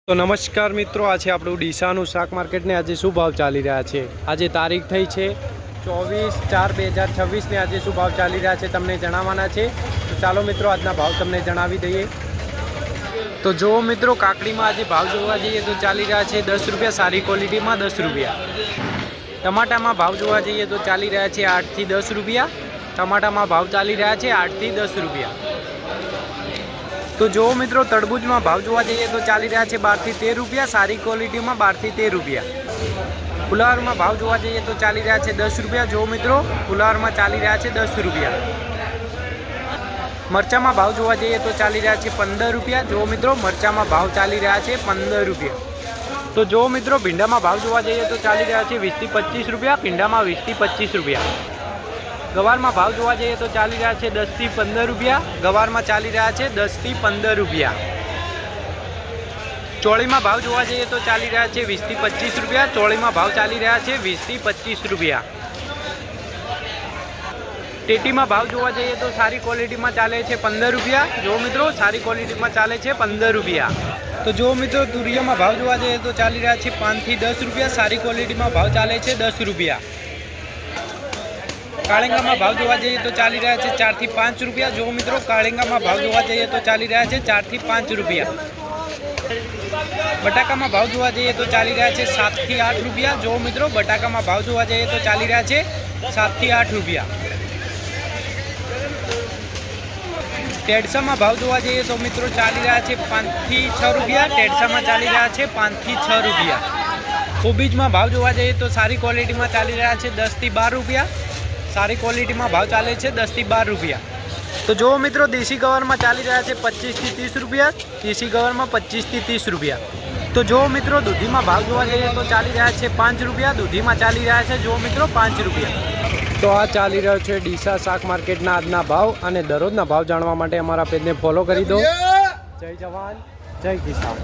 तो नमस्कार मित्रों, आज આપણું ડીસાનું શાક માર્કેટને આજે શું ભાવ ચાલી રહ્યા છે। આજે તારીખ થઈ છે 24/4/2026 ને આજે શું ભાવ ચાલી રહ્યા છે તમને જણાવવાના છે। તો ચાલો મિત્રો આજના ભાવ તમને જણાવી દઈએ। તો જો મિત્રો કાકડીમાં આજે ભાવ જોવા જઈએ તો ચાલી રહ્યા છે 10 રૂપિયા, સારી ક્વોલિટીમાં 10 રૂપિયા। ટમાટામાં ભાવ જોવા જઈએ તો ચાલી રહ્યા છે 8 થી 10 રૂપિયા। ટમાટામાં ભાવ ચાલી રહ્યા છે 8 થી 10 રૂપિયા। तो जो मित्रों तरबूज में भाव जोवा जाइए तो चाली रहा है 12 થી 13 रुपया, सारी क्वॉलिटी में 12 થી 13 रुपया। फुलावर में भाव जोवा जाइए तो चाली रहा है 10 रुपया। जो मित्रों फुलावर में चाली रहा है 10 रुपया। मरचा में भाव जोवा जाइए तो चाली रहा है 15 रुपया। जो मित्रों मरचा में भाव चाली रहा है 15 रुपया। तो जो मित्रों भींडा में भाव जोवा जाइए तो चाली रहा है 20 થી 25 रुपया। भींडा में 20 થી 25 रुपया। गवार में भाव जोवा जाइए तो चाली रहा है 10 થી 15 रुपया। गवार में चाली रहा है 10 થી 15 रुपया। चोली में भाव जोवा जाइए तो चाली रहा है 20 થી 25 रुपया। चोली में भाव चाली रहा है 20 થી 25 रुपया। टेटी में भाव जोवा जाइए तो सारी क्वॉलिटी में चाले 15 रुपया। जो मित्रों सारी क्वॉलिटी में चाले 15 रुपया। तो जो मित्रों तुरिया में भाव जोवा जाइए तो चाली रहा है 5 થી 10 रुपया। सारी क्वॉलिटी में भाव चाले 10 रुपया। काळेंगा में भाव जोवा जाइए तो चाली रहा है 4 થી 5 रुपया। जो मित्रों काळेंगा में भाव जोवा जाइए तो चाली रहा है 4 થી 5 रुपया। बटाका में भाव जोवा जाइए तो चाली रहा है 7 થી 8 रुपया। जो मित्रों बटाका में भाव जोवा जाइए तो चाली रहा है 7 થી 8 रुपया। टेडसा में भाव जोवा जाइए तो मित्रों चाली रहा है 5 થી 6 रुपया। टेडसा में चाली रहा है 5 થી 6 रुपया। कोबीज में भाव जोवा जाइए तो सारी क्वॉलिटी में चाली रहा है 10 થી 12 रुपया। सारी क्वॉलिटी में भाव चाले 10 થી 12 रुपया। तो जो मित्रों देसी गवर में चाली रहा है 25 થી 30 रुपया। देसी गवर में 25 થી 30 रुपया। तो जो मित्रों दूधी में भाव जोवा जाइए तो चाली रहा है 5 रुपया। दूधी में चाली रहा है जो मित्रों 5 रुपया। तो आ चाली रह्यो छे डीसा शाक मार्केटना आजना भाव अने दररोजना भाव जाणवा माटे अमारा पेजने फॉलो करी दो। जय जवान जय किसान।